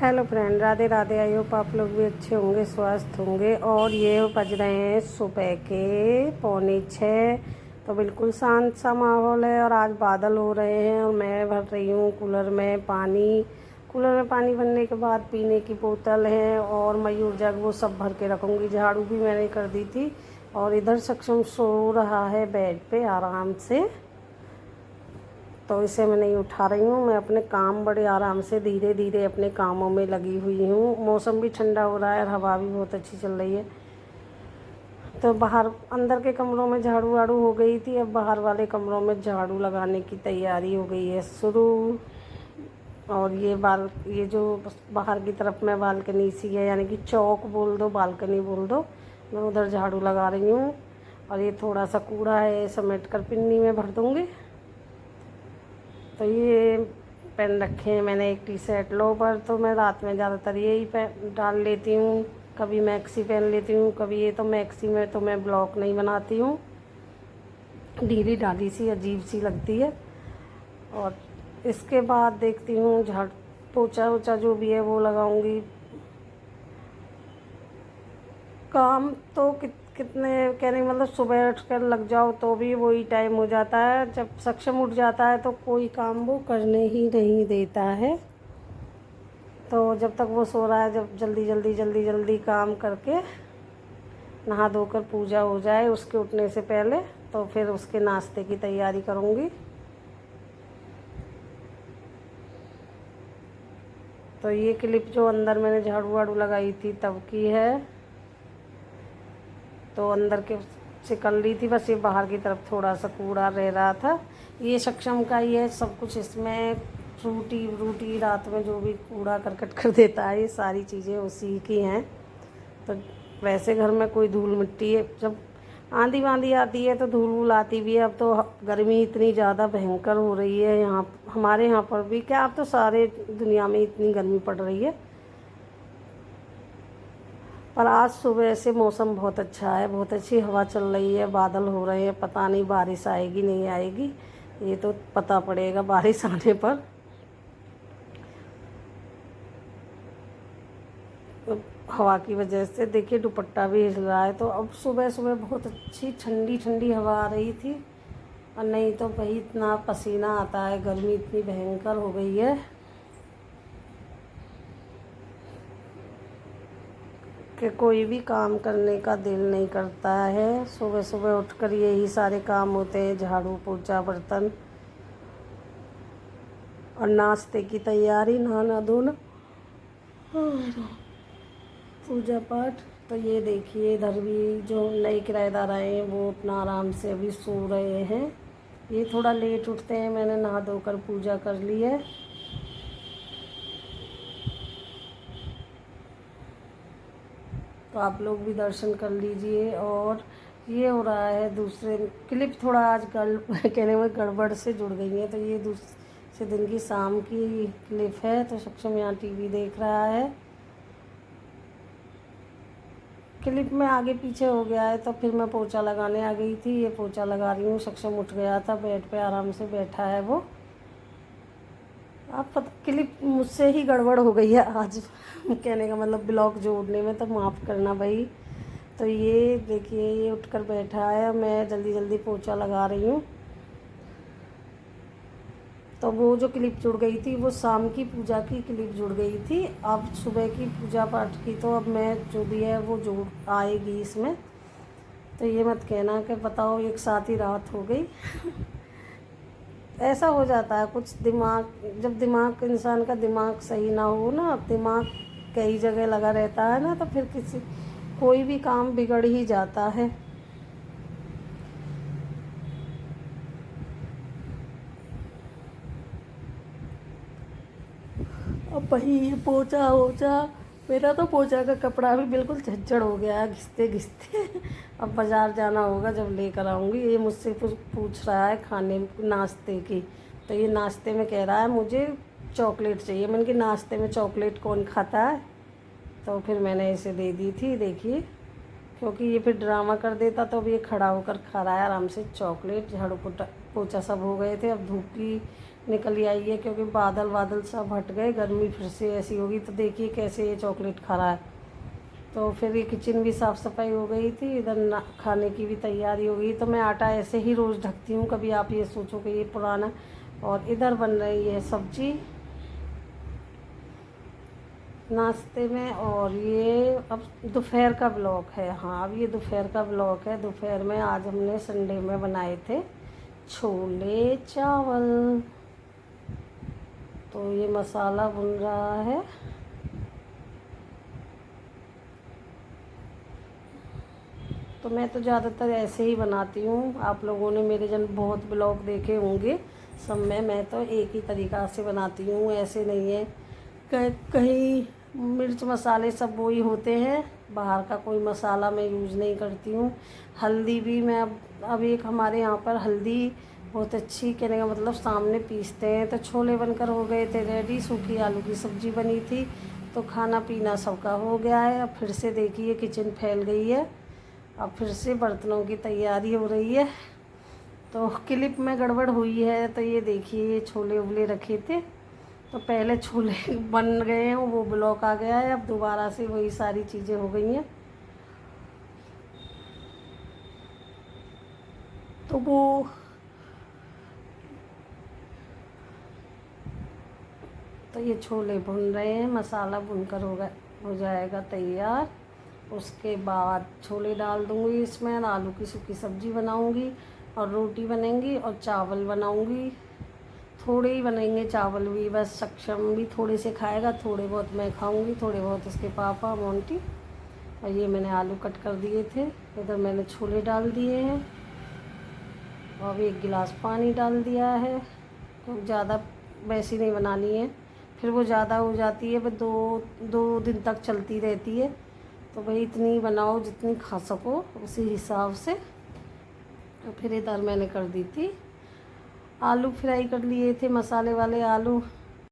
Hello friend, Radhe Radhe. I hope आप लोग भी अच्छे होंगे, स्वस्थ होंगे। और ये बज रहे हैं सुबह के 5:45। तो बिल्कुल शांत सा माहौल है और आज बादल हो रहे हैं और मैं भर रही हूँ कूलर में पानी। कूलर में पानी भरने के बाद पीने की बोतल है और मयूर जग वो सब भर के रखूँगी। झाड़ू भी मैंने कर दी थी। और इधर सक्षम सो रहा है बेड पे आराम से, तो इसे मैं नहीं उठा रही हूँ। मैं अपने काम बड़े आराम से धीरे धीरे अपने कामों में लगी हुई हूँ। मौसम भी ठंडा हो रहा है और हवा भी बहुत अच्छी चल रही है। तो बाहर अंदर के कमरों में झाड़ू वाड़ू हो गई थी, अब बाहर वाले कमरों में झाड़ू लगाने की तैयारी हो गई है शुरू। और ये जो बाहर की तरफ में बालकनी सी है, यानी कि चौक बोल दो, बालकनी बोल दो, मैं उधर झाड़ू लगा रही हूँ। और ये थोड़ा सा कूड़ा है, समेट कर पिन्नी में भर दूँगी। तो ये पहन रखे हैं मैंने एक टी शर्ट लोवर। तो मैं रात में ज़्यादातर यही पहन डाल लेती हूँ। कभी मैक्सी पहन लेती हूँ, कभी ये। तो मैक्सी में तो मैं ब्लॉक नहीं बनाती हूँ, ढीली ढाली सी अजीब सी लगती है। और इसके बाद देखती हूँ झाड़ पोछा वोछा जो भी है वो लगाऊंगी। काम तो कितने कहने मतलब सुबह उठ कर लग जाओ तो भी वही टाइम हो जाता है। जब सक्षम उठ जाता है तो कोई काम वो करने ही नहीं देता है। तो जब तक वो सो रहा है, जब जल्दी जल्दी जल्दी जल्दी काम करके नहा धोकर पूजा हो जाए उसके उठने से पहले, तो फिर उसके नाश्ते की तैयारी करूँगी। तो ये क्लिप जो अंदर मैंने झाड़ू वाड़ू लगाई थी तब की है, तो अंदर के से कर ली थी। बस ये बाहर की तरफ थोड़ा सा कूड़ा रह रहा था। ये सक्षम का ही है सब कुछ। इसमें फ्रूटी व्रूटी रात में जो भी कूड़ा करकट कर देता है, ये सारी चीज़ें उसी की हैं। तो वैसे घर में कोई धूल मिट्टी है, जब आंधी वांधी आती है तो धूल वूल आती भी है। अब तो गर्मी इतनी ज़्यादा भयंकर हो रही है यहाँ हमारे यहाँ पर भी, क्या अब तो सारे दुनिया में इतनी गर्मी पड़ रही है। पर आज सुबह से मौसम बहुत अच्छा है, बहुत अच्छी हवा चल रही है, बादल हो रहे हैं। पता नहीं बारिश आएगी नहीं आएगी, ये तो पता पड़ेगा बारिश आने पर। हवा की वजह से देखिए दुपट्टा भी हिल रहा है। तो अब सुबह सुबह बहुत अच्छी ठंडी ठंडी हवा आ रही थी। और नहीं तो भाई इतना पसीना आता है, गर्मी इतनी भयंकर हो गई है कि कोई भी काम करने का दिल नहीं करता है। सुबह सुबह उठकर यही सारे काम होते हैं, झाड़ू पोछा बर्तन और नाश्ते की तैयारी, नहाना धोना, पूजा पाठ। तो ये देखिए इधर भी जो नए किराएदार आए हैं वो अपना आराम से अभी सो रहे हैं। ये थोड़ा लेट उठते हैं। मैंने नहा धोकर पूजा कर ली है। तो आप लोग भी दर्शन कर लीजिए। और ये हो रहा है दूसरे क्लिप, थोड़ा आज कहने में गड़बड़ से जुड़ गई है। तो ये दूसरे दिन की शाम की क्लिप है। तो सक्षम यहाँ टीवी देख रहा है। क्लिप में आगे पीछे हो गया है, तो फिर मैं पोछा लगाने आ गई थी। ये पोछा लगा रही हूँ। सक्षम उठ गया था, बेड पे आराम से बैठा है वो। आप पता क्लिप मुझसे ही गड़बड़ हो गई है आज कहने का मतलब ब्लॉग जोड़ने में, तो माफ़ करना भाई। तो ये देखिए ये उठकर बैठा है, मैं जल्दी जल्दी पोछा लगा रही हूँ। तो वो जो क्लिप जुड़ गई थी वो शाम की पूजा की क्लिप जुड़ गई थी। अब सुबह की पूजा पाठ की तो अब मैं जो भी है वो जोड़ आएगी इसमें। तो ये मत कहना कि बताओ एक साथ ही रात हो गई ऐसा हो जाता है कुछ। जब दिमाग इंसान का दिमाग सही ना हो ना, दिमाग कई जगह लगा रहता है ना, तो फिर कोई भी काम बिगड़ ही जाता है। अब वही ये पोछा वोछा, मेरा तो पोछा का कपड़ा भी बिल्कुल झज्जड़ हो गया है घिसते घिसते अब बाज़ार जाना होगा, जब लेकर आऊँगी। ये मुझसे पूछ रहा है खाने नाश्ते की। तो ये नाश्ते में कह रहा है मुझे चॉकलेट चाहिए। मैंने कि नाश्ते में चॉकलेट कौन खाता है। तो फिर मैंने इसे दे दी थी। देखिए क्योंकि ये फिर ड्रामा कर देता, तो अब ये खड़ा होकर खा रहा है आराम से चॉकलेट। झाड़ू पोछा सब हो गए थे। अब धूप भी निकल आई है क्योंकि बादल सब हट गए, गर्मी फिर से ऐसी होगी। तो देखिए कैसे ये चॉकलेट खा रहा है। तो फिर ये किचन भी साफ़ सफाई हो गई थी, इधर खाने की भी तैयारी हो गई। तो मैं आटा ऐसे ही रोज़ ढकती हूँ, कभी आप ये सोचो कि ये पुराना। और इधर बन रही है सब्जी नाश्ते में। और ये अब दोपहर का ब्लॉग है। हाँ, अब ये दोपहर का ब्लॉग है। दोपहर में आज हमने संडे में बनाए थे छोले चावल। तो ये मसाला भुन रहा है। तो मैं तो ज़्यादातर ऐसे ही बनाती हूँ। आप लोगों ने मेरे बहुत ब्लॉग देखे होंगे सब में, मैं तो एक ही तरीक़ा से बनाती हूँ, ऐसे नहीं है। कहीं मिर्च मसाले सब वही होते हैं, बाहर का कोई मसाला मैं यूज़ नहीं करती हूँ। हल्दी भी मैं अब एक हमारे यहाँ पर हल्दी बहुत अच्छी, कहने का मतलब सामने पीसते हैं। तो छोले बनकर हो गए थे रेडी, सूखी आलू की सब्ज़ी बनी थी। तो खाना पीना सबका हो गया है। अब फिर से देखिए किचन फैल गई है। अब फिर से बर्तनों की तैयारी हो रही है। तो क्लिप में गड़बड़ हुई है। तो ये देखिए ये छोले उबले रखे थे, तो पहले छोले बन गए हैं, वो ब्लॉक आ गया है। अब दोबारा से वही सारी चीज़ें हो गई हैं। तो ये छोले भुन रहे हैं, मसाला भुनकर हो जाएगा तैयार। उसके बाद छोले डाल दूँगी इसमें, आलू की सूखी सब्ज़ी बनाऊँगी और रोटी बनेंगी और चावल बनाऊँगी। थोड़े ही बनेंगे चावल भी, बस सक्षम भी थोड़े से खाएगा, थोड़े बहुत मैं खाऊँगी, थोड़े बहुत उसके पापा मोंटी। और ये मैंने आलू कट कर दिए थे, इधर मैंने छोले डाल दिए हैं। और एक गिलास पानी डाल दिया है। तो ज़्यादा वैसी नहीं बनानी है, फिर वो ज़्यादा हो जाती है, वो दो दिन तक चलती रहती है। तो भाई इतनी बनाओ जितनी खा सको उसी हिसाब से। तो फिर इधर मैंने कर दी थी आलू फ्राई कर लिए थे, मसाले वाले आलू।